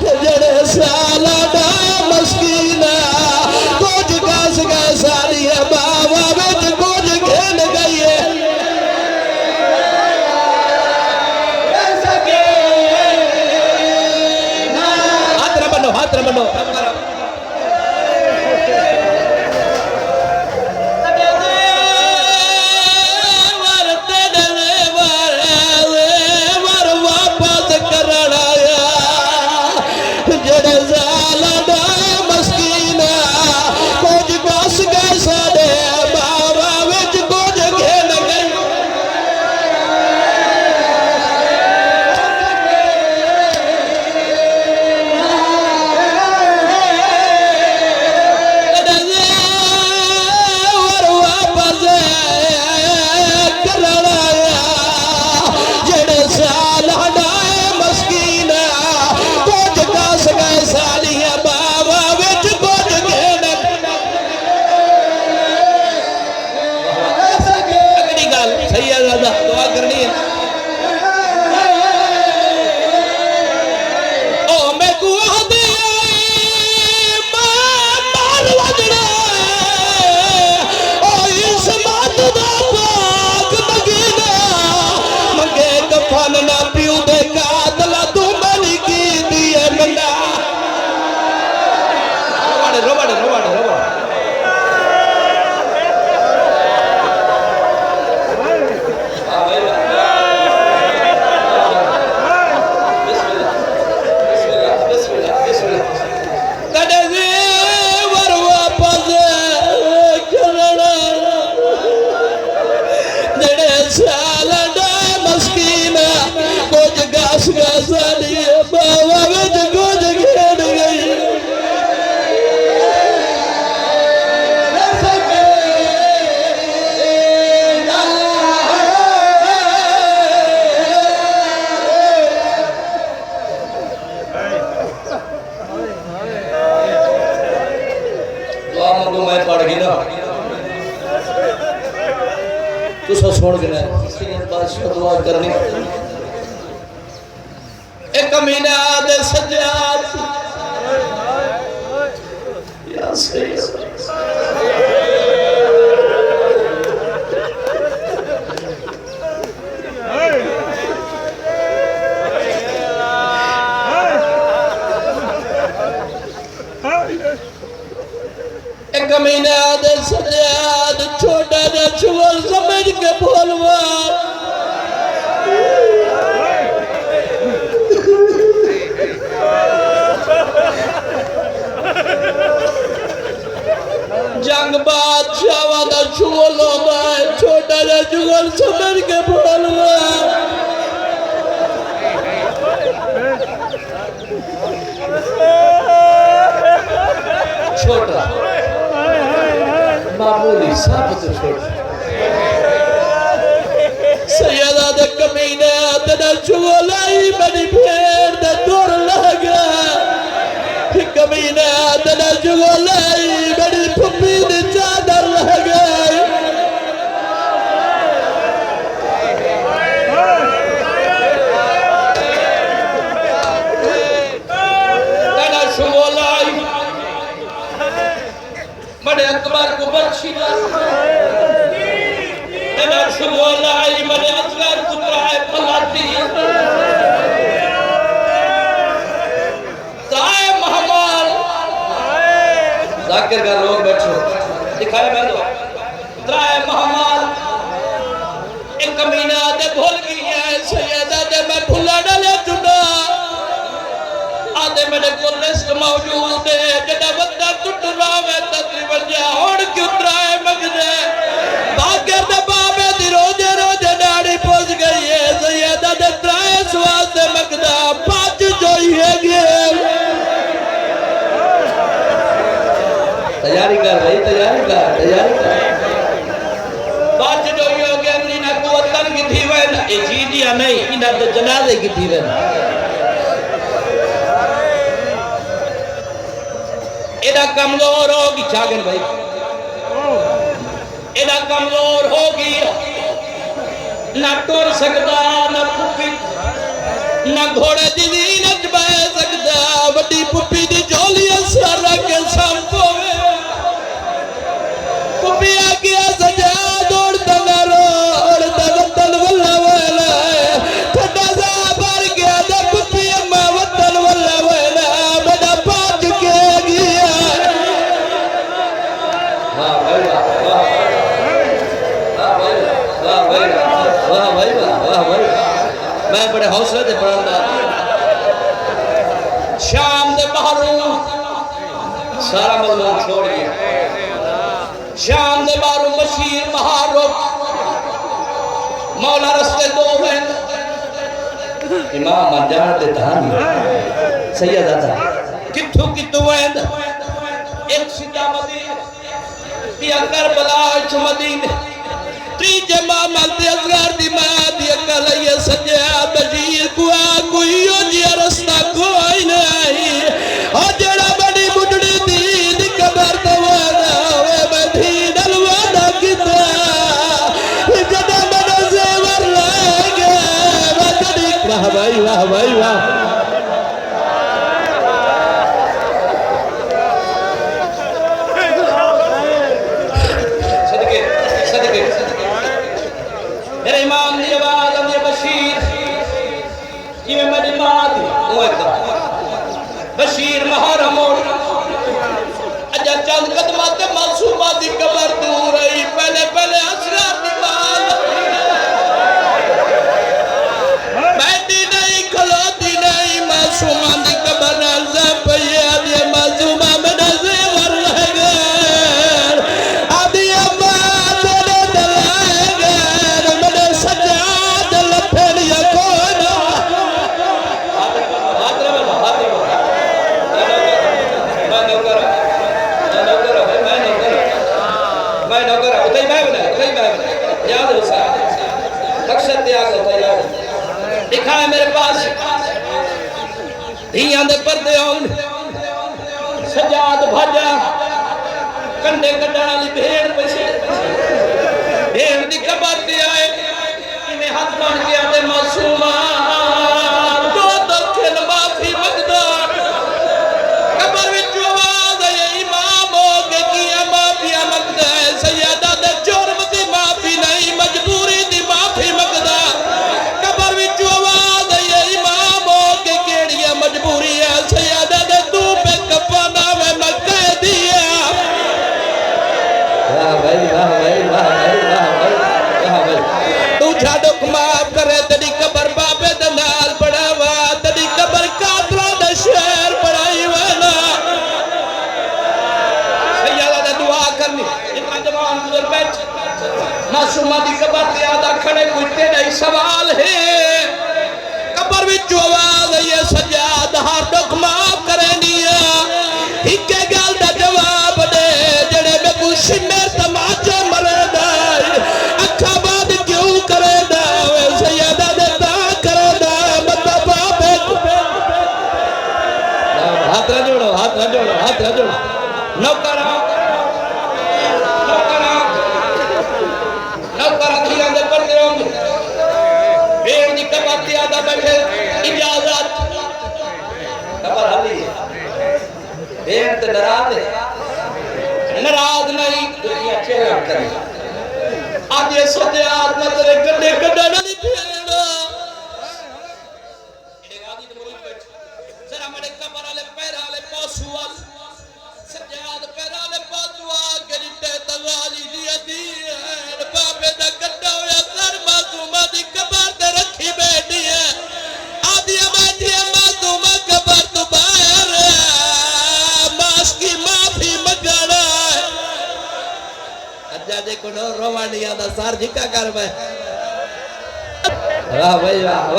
जड़े साला डा मस्कीना कुछ गस गस सारी बाबा बिच कुछ खेल गई है हाथ न बनो छोड़ के बादशाह दुआ करनी एक महीना दे सज्जाद या सैयद एक महीना दे सज्जाद छोटा जा छुअल समझ के बोलवा जंग बादशाह दा छुअल होगा छोटा जा छुअल समझ के बोलवा छोटा मामूली सब तो छोटा सैयदा दे कमीने तेरा चुगलाई बड़ी भेड़ दे दूर लगा कमीने तेरा चुगलाई बड़ी फुप्पी दी चादर लगा तेरा चुगलाई बड़े अकबर को बख्शी तेरा चुगलाई बड़े असगर कुतरा है फलाती ताए महमाल जाकिर का लोग बैठो दिखाए मैं तो ताए महमाल एक कमीना दे भूल गई है सैयदा दे मैं भुला डाले चुना आदे मेरे को लिस्ट मौजूद है जदा बंदा टुट रहा है तकरीबन जा होड़ क्यों त्राए मगदे बाकर दे बाबे दी रोजे रोजे डाड़ी पहुंच गई है सैयदा दे त्राए स्वाद दे मगदा पांच जोई है तैयारी कर भाई तैयारी कर पांच जोई हो गए अपनी ना कुवतन की थी वे ना ए जीदिया नहीं इना तो जनाजे की थी वे एदा कमजोर होगी छागन भाई एदा कमजोर होगी ना टुर सकता ना फुकी ना घोड़े दी ज़ीनत बह सकता बड़े हौसले से पढ़ा शाम दे बाहरों सारा मजमून छोड़ गया शाम दे बाहरों बशीर महारुख मौला रस्ते दो हैं इमाम मजार दे धान सैयद आता किथों किथों हैं एक सीधा मदीना दिया करबला च मदीने तीजे मामल दे असगर दी मां दी अकल ये सजा बशीर कुआ कोई ओ जिया रास्ता कोई नहीं ओ जेड़ा बड़ी बुढ़ड़ी दी कबर तो वे बधी दलवादा किता जदा मन जेवर लागे वजदी वाह भाई वाह मेरे इमाम दी आवाज अली बशीर जिवे मेरी मां दी ओ एकदम बशीर मुहर्रम अजा चंद कदमां ते मासूमा दी कबर दूर आई पहले पहले असरार दी मां बैठी नहीं खलोती नहीं मासूमा दी कबर नाल ज़पया दी मासूमा में नज़र लगे आदि अम्मा तेरे दलागे मेरे सजाद लफेड़िया कोना मैं नौकर उतई मैं बना याद हो सा अक्सर त्याग होता है दिखा है मेरे पास धियां दे पर्दे आउन सजाद भाजा कंडे कड्डण वाली भेड़ पछे भेड़ दी कबर ते आए इने हाथ बन के आते मासूमा दो दखल माफी मंगदा कबर विच आवाज आई इमाम हो के किया माफी मंगदा है सैयदा दे जुर्म दी माफी नहीं मजबूरी दी माफी मंगदा कबर विच आवाज आई इमाम हो के केड़िया मजबूरी है सैयदा दे तू पे कफना में मक्के दिया तू छाड़ो माफ करे तेरी कबर बाबे दे नाल पड़ावा तेरी कबर कातला दे शहर पड़ाई वाला सैयदा ने दुआ करनी इतना जवान गुजर बैठ मासूमा दी कबर ते आदा खड़े कोई तेरा ही सवाल है कबर विच आवाज आई सजाद हर दुख माफ करे निया इके गल दा जवाब दे जेड़े में कुछ मेर तमाचा मरेदा अखा बाद क्यों करेदा वे सैयदा दे ता करेदा मता बाबे हाथ ना जोड़ो नौकरा दिया दे पर्दे होंगे भेड़ दी कबर ते आदा बैठे इजाजत कबर हली भेड़ ते नाराज नहीं दुनिया चेहरा करे आज ये सोते आत्मा तेरे गड्ढे गड्ढा नहीं फेरना ये गादी ते मुरीद बैठ जरा मेरे कबर वाले पैर वाले पासू वाल सजाद पैर वाले पासू आ गरीते तवाली दी बाबे दा गड्ढा होया सर मासूमा दी कबर ते रखी बैठी है आदि बैठी है मासूमा कबर तो बाहर मास की माफी मंगना अज्जा दे को रोवानिया दा सर झिका कर मैं वाह भाई वाह।